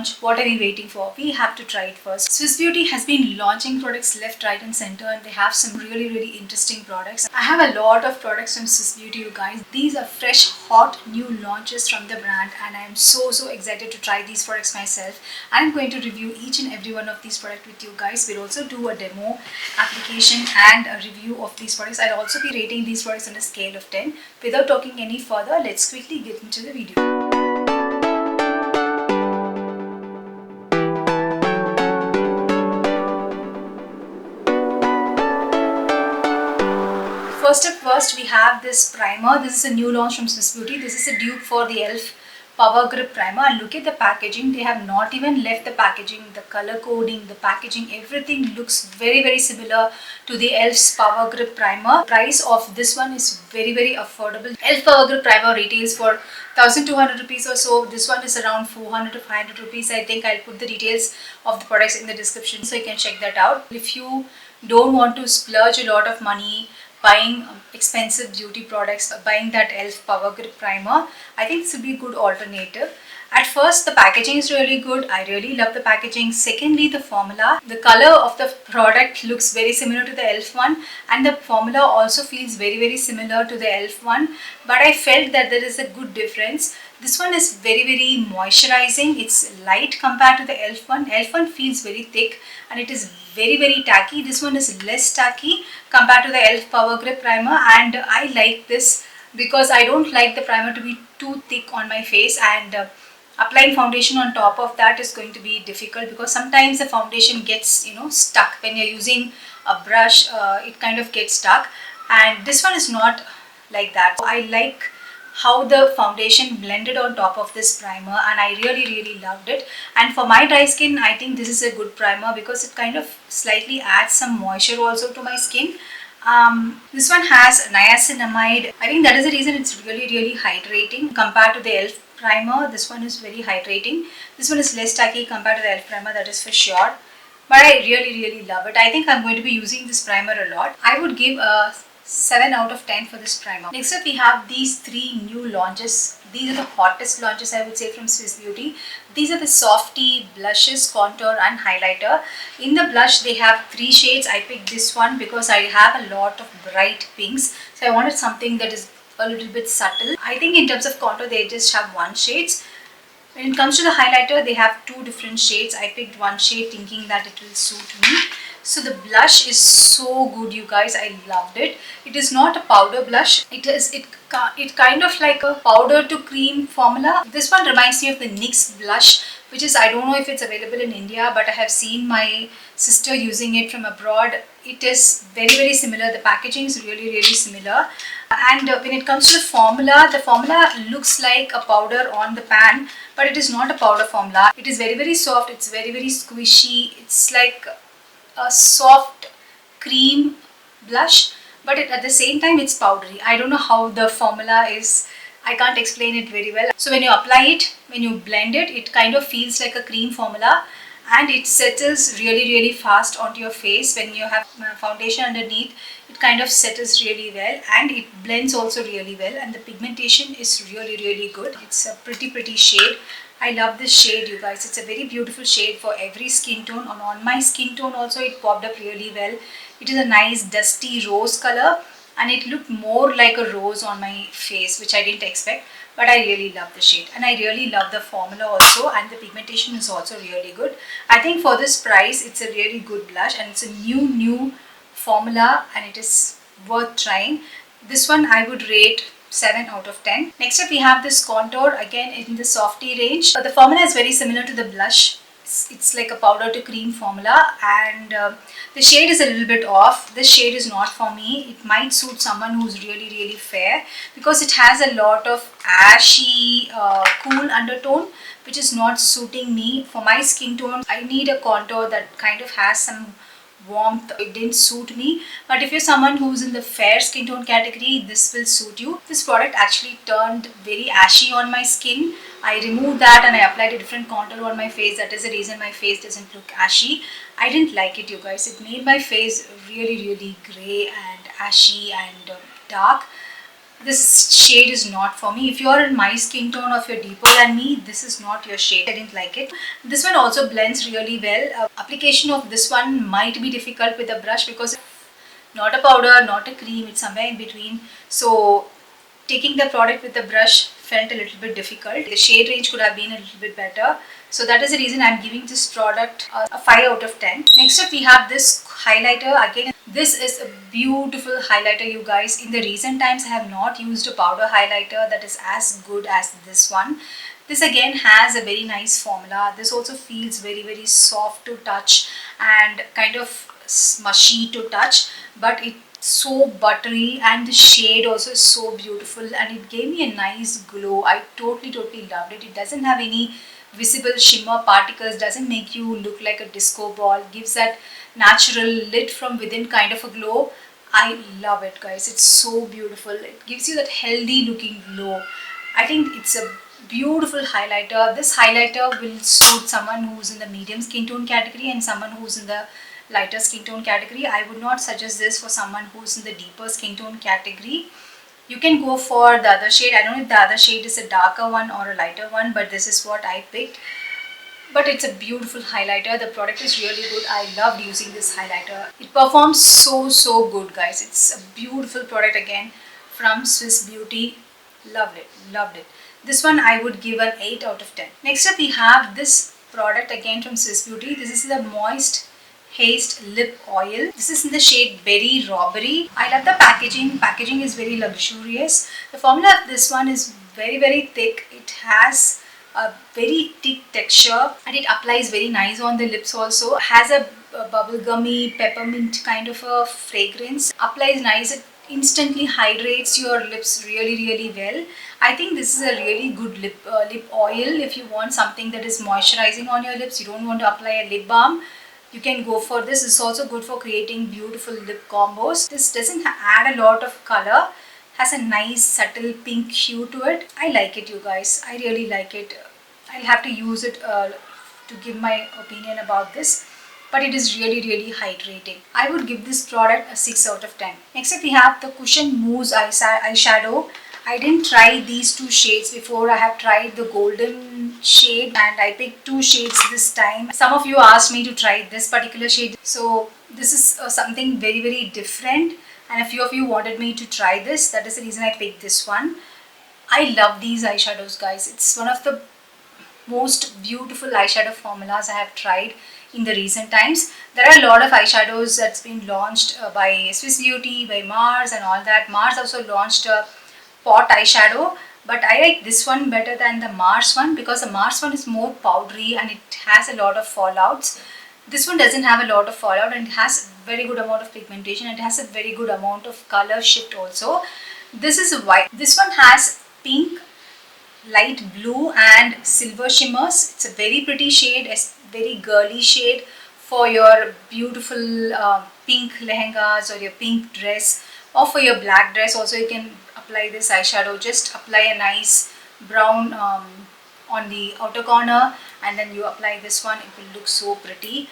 launch. What are we waiting for? We have to try it first. Swiss Beauty has been launching products left, right and center, and they have some really interesting products. I have a lot of products from Swiss Beauty, you guys. These are fresh, hot, new launches from the brand, and I am so excited to try these products myself. I'm going to review each and every one of these products with you guys. We'll also do a demo application and a review of these products. I'll also be rating these products on a scale of 10. Without talking any further, let's quickly get into the video. First up first, we have this primer. This is a new launch from Swiss Beauty. This is a dupe for the e.l.f. Power Grip Primer, and look at the packaging. They have not even left the packaging, the color coding, the packaging, everything looks very similar to the e.l.f.'s Power Grip Primer. Price of this one is very affordable. e.l.f. Power Grip Primer retails for 1200 rupees or so. This one is around 400 to 500 rupees. I think I'll put the details of the products in the description so you can check that out. If you don't want to splurge a lot of money buying expensive beauty products, buying that e.l.f. Power Grip Primer, I think this would be a good alternative. At first, the packaging is really good. I really love the packaging. Secondly, the formula. The color of the product looks very similar to the e.l.f. one, and the formula also feels very similar to the e.l.f. one, but I felt that there is a good difference. This one is very moisturizing. It's light compared to the e.l.f. one. e.l.f. one feels very thick and it is very tacky. This one is less tacky compared to the e.l.f. Power Grip Primer, and I like this because I don't like the primer to be too thick on my face, and applying foundation on top of that is going to be difficult because sometimes the foundation gets stuck when you're using a brush. It kind of gets stuck, and this one is not like that. So I like how the foundation blended on top of this primer, and I really loved it. And for my dry skin, I think this is a good primer because it kind of slightly adds some moisture also to my skin. This one has niacinamide. I think that is the reason it's really hydrating compared to the e.l.f. primer. This one is very hydrating. This one is less tacky compared to the e.l.f. primer, that is for sure. But I really love it. I think I'm going to be using this primer a lot. I would give a 7 out of 10 for this primer. Next up, we have these 3 new launches. These are the hottest launches, I would say, from Swiss Beauty. These are the Softy blushes, contour and highlighter. In the blush, they have 3 shades. I picked this one because I have a lot of bright pinks, so I wanted something that is a little bit subtle. I think in terms of contour, they just have 1 shade. When it comes to the highlighter, they have 2 different shades. I picked 1 shade thinking that it will suit me. So the blush is so good, you guys. I loved it. It is not a powder blush. It kind of like a powder to cream formula. This one reminds me of the NYX blush, which is, I don't know if it's available in India, but I have seen my sister using it from abroad. It is very similar. The packaging is really similar. And when it comes to the formula looks like a powder on the pan, but it is not a powder formula. It is very soft. It's very squishy. It's like a soft cream blush, but at the same time it's powdery. I don't know how the formula is. I can't explain it very well. So when you apply it, when you blend it, it kind of feels like a cream formula, and it settles really fast onto your face. When you have foundation underneath, it kind of settles really well, and it blends also really well, and the pigmentation is really good. It's a pretty shade. I love this shade, you guys. It's a very beautiful shade for every skin tone, and on my skin tone also it popped up really well. It is a nice dusty rose color, and it looked more like a rose on my face, which I didn't expect, but I really love the shade, and I really love the formula also, and the pigmentation is also really good. I think for this price, it's a really good blush, and it's a new formula, and it is worth trying. This one I would rate 7 out of 10. Next up, we have this contour, again in the Softy range. The formula is very similar to the blush. It's like a powder to cream formula, and the shade is a little bit off. This shade is not for me. It might suit someone who's really fair because it has a lot of ashy cool undertone, which is not suiting me. For my skin tone, I need a contour that kind of has some warmth. It didn't suit me, but if you're someone who's in the fair skin tone category, this will suit you. This product actually turned very ashy on my skin. I removed that and I applied a different contour on my face. That is the reason my face doesn't look ashy. I didn't like it, you guys. It made my face really gray and ashy and dark. This shade is not for me. If you're in my skin tone or if you're deeper than me, this is not your shade. I didn't like it. This one also blends really well. Application of this one might be difficult with a brush because not a powder, not a cream, it's somewhere in between. So taking the product with the brush felt a little bit difficult. The shade range could have been a little bit better. So that is the reason I'm giving this product a 5 out of 10. Next up we have this highlighter. Again, this is a beautiful highlighter, you guys. In the recent times I have not used a powder highlighter that is as good as this one. This again has a very nice formula. This also feels very soft to touch and kind of mushy to touch, but it's so buttery and the shade also is so beautiful and it gave me a nice glow. I totally loved it. It doesn't have any visible shimmer particles, doesn't make you look like a disco ball, gives that natural lit from within kind of a glow. I love it, guys. It's so beautiful. It gives you that healthy looking glow. I think it's a beautiful highlighter. This highlighter will suit someone who's in the medium skin tone category and someone who's in the lighter skin tone category. I would not suggest this for someone who's in the deeper skin tone category. You can go for the other shade. I don't know if the other shade is a darker one or a lighter one, but this is what I picked. But it's a beautiful highlighter. The product is really good. I loved using this highlighter. It performs so good, guys. It's a beautiful product again from Swiss Beauty. Loved it. This one I would give an 8 out of 10. Next up we have this product again from Swiss Beauty. This is the Moist Haste Lip Oil. This is in the shade Berry Robbery. I love the packaging. Packaging is very luxurious. The formula of this one is very thick. It has a very thick texture and it applies very nice on the lips also. Has a bubblegummy peppermint kind of a fragrance. Applies nice. It instantly hydrates your lips really well. I think this is a really good lip oil if you want something that is moisturizing on your lips. You don't want to apply a lip balm. You can go for this. It's also good for creating beautiful lip combos. This doesn't add a lot of color. Has a nice subtle pink hue to it. I like it, you guys. I really like it. I'll have to use it to give my opinion about this. But it is really hydrating. I would give this product a 6 out of 10. Next up we have the Cushion Mousse eyeshadow. I didn't try these two shades before. I have tried the golden shade and I picked two shades this time. Some of you asked me to try this particular shade. So this is something very different and a few of you wanted me to try this. That is the reason I picked this one. I love these eyeshadows, guys. It's one of the most beautiful eyeshadow formulas I have tried in the recent times. There are a lot of eyeshadows that's been launched by Swiss Beauty, by Mars and all that. Mars also launched a pot eyeshadow, but I like this one better than the Mars one because the Mars one is more powdery and it has a lot of fallouts. This one doesn't have a lot of fallout and it has very good amount of pigmentation and it has a very good amount of color shift also. This is white. This one has pink, light blue and silver shimmers. It's a very pretty shade, a very girly shade for your beautiful pink lehengas or your pink dress or for your black dress. Also you can apply this eyeshadow. Just apply a nice brown on the outer corner and then you apply this one. It will look so pretty.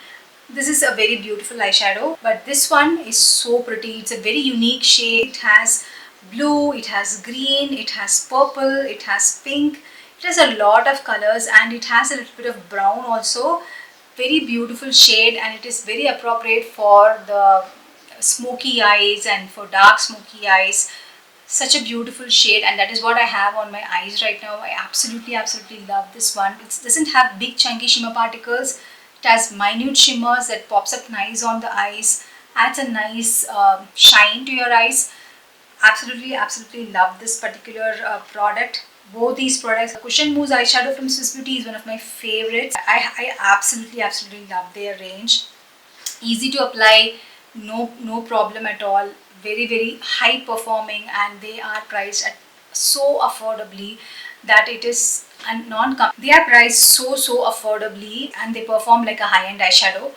This is a very beautiful eyeshadow, but this one is so pretty. It's a very unique shade. It has blue, it has green, it has purple, it has pink. It has a lot of colors and it has a little bit of brown also. Very beautiful shade and it is very appropriate for the smoky eyes and for dark smoky eyes. Such a beautiful shade and that is what I have on my eyes right now. I absolutely love this one. It doesn't have big chunky shimmer particles. It has minute shimmers that pops up nice on the eyes, adds a nice shine to your eyes. Absolutely love this particular product. Both these products. Cushion Mousse eyeshadow from Swiss Beauty is one of my favorites. I absolutely love their range. Easy to apply, no problem at all. Very high performing and they are priced at so affordably that it is they are priced so affordably and they perform like a high-end eyeshadow.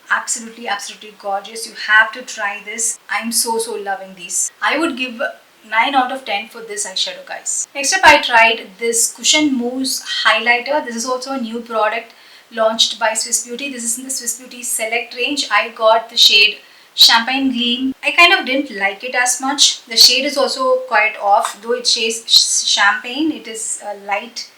Absolutely gorgeous. You have to try this. I'm so loving these. I would give 9 out of 10 for this eyeshadow, guys. Next up I tried this Cushion Mousse highlighter. This is also a new product launched by Swiss Beauty. This is in the Swiss Beauty Select range. I got the shade Champagne Gleam. I kind of didn't like it as much. The shade is also quite off, though it says champagne. It is a light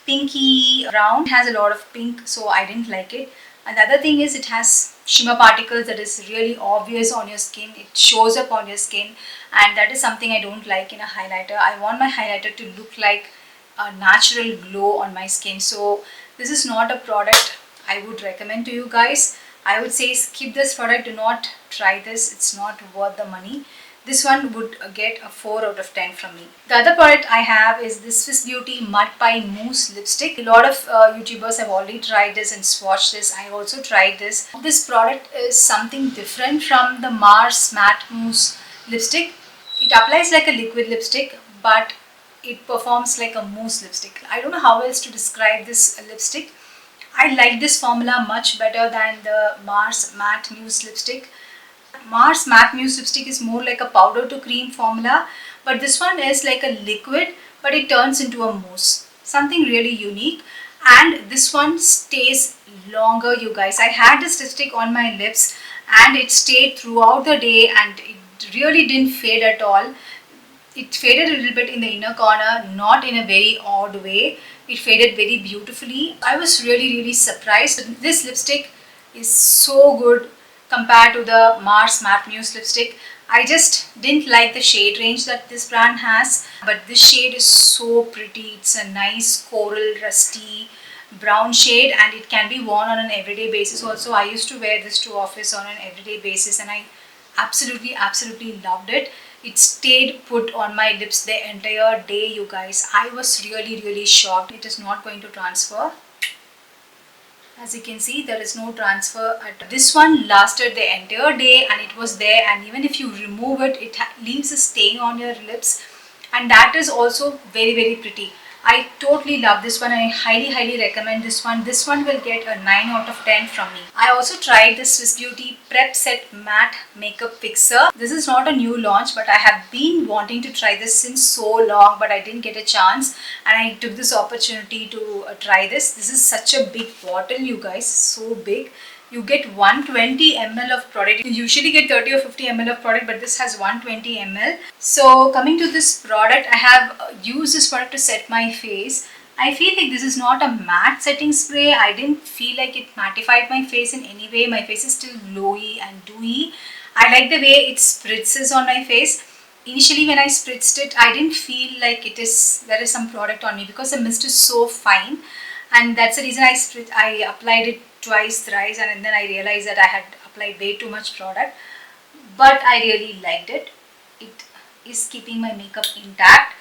pinky brown. It has a lot of pink, so I didn't like it. And the other thing is it has shimmer particles that is really obvious on your skin. It shows up on your skin, and that is something I don't like in a highlighter. I want my highlighter to look like a natural glow on my skin. So this is not a product I would recommend to you guys. I would say skip this product. Do not try this. It's not worth the money. This one would get a 4 out of 10 from me. The other product I have is this Swiss Beauty Mud Pie Mousse Lipstick. A lot of YouTubers have already tried this and swatched this. I also tried this. This product is something different from the Mars Matte Mousse Lipstick. It applies like a liquid lipstick, but it performs like a mousse lipstick. I don't know how else to describe this lipstick. I like this formula much better than the Mars Matte Mousse Lipstick. Mars Matte Mousse Lipstick is more like a powder to cream formula, but this one is like a liquid, but it turns into a mousse. Something really unique, and this one stays longer, you guys. I had this lipstick on my lips and it stayed throughout the day and it really didn't fade at all. It faded a little bit in the inner corner, not in a very odd way. It faded very beautifully. I was really surprised. This lipstick is so good compared to the Mars Matte Mousse lipstick. I just didn't like the shade range that this brand has, but this shade is so pretty. It's a nice coral rusty brown shade and it can be worn on an everyday basis also. I used to wear this to office on an everyday basis and I absolutely loved it. It stayed put on my lips the entire day, you guys. I was really shocked. It is not going to transfer. As you can see, there is no transfer. This one lasted the entire day and it was there, and even if you remove it, it leaves a stain on your lips, and that is also very pretty. I totally love this one and I highly recommend this one. This one will get a 9 out of 10 from me. I also tried this Swiss Beauty Prep Set Matte Makeup Fixer. This is not a new launch, but I have been wanting to try this since so long, but I didn't get a chance and I took this opportunity to try this. This is such a big bottle, you guys, so big. You get 120 ml of product. You usually get 30 or 50 ml of product, but this has 120 ml. So coming to this product, I have used this product to set my face. I feel like this is not a matte setting spray. I didn't feel like it mattified my face in any way. My face is still glowy and dewy. I like the way it spritzes on my face. Initially when I spritzed it, I didn't feel like there is some product on me because the mist is so fine, and that's the reason I applied it twice, thrice, and then I realized that I had applied way too much product. But I really liked it. It is keeping my makeup intact,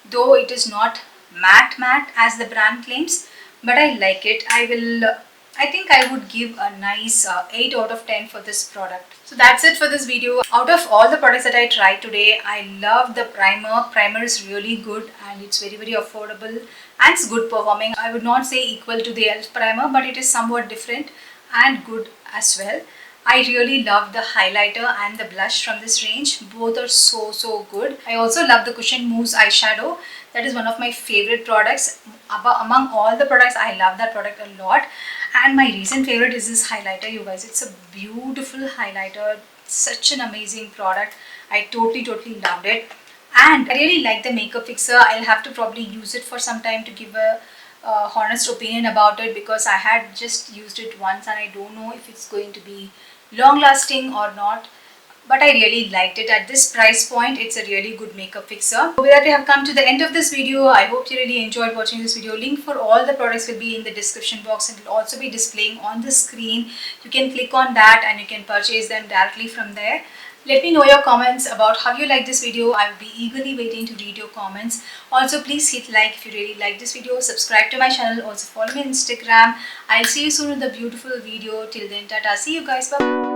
though it is not matte as the brand claims, but I like it. I think I would give a nice 8 out of 10 for this product. So that's it for this video. Out of all the products that I tried today, I love the primer. Primer is really good and it's very affordable and it's good performing. I would not say equal to the e.l.f. primer, but it is somewhat different and good as well. I really love the highlighter and the blush from this range. Both are so good. I also love the Cushion Mousse eyeshadow. That is one of my favorite products. Among all the products, I love that product a lot. And my recent favorite is this highlighter, you guys. It's a beautiful highlighter. Such an amazing product. I totally loved it. And I really like the makeup fixer. I'll have to probably use it for some time to give a honest opinion about it, because I had just used it once and I don't know if it's going to be long lasting or not, but I really liked it. At this price point, it's a really good makeup fixer. With that, we have come to the end of this video. I hope you really enjoyed watching this video. Link for all the products will be in the description box and it will also be displaying on the screen. You can click on that and you can purchase them directly from there. Let me know your comments about how you like this video. I will be eagerly waiting to read your comments. Also, please hit like if you really like this video. Subscribe to my channel. Also, follow me on Instagram. I'll see you soon with a beautiful video. Till then, tata. See you guys. Bye.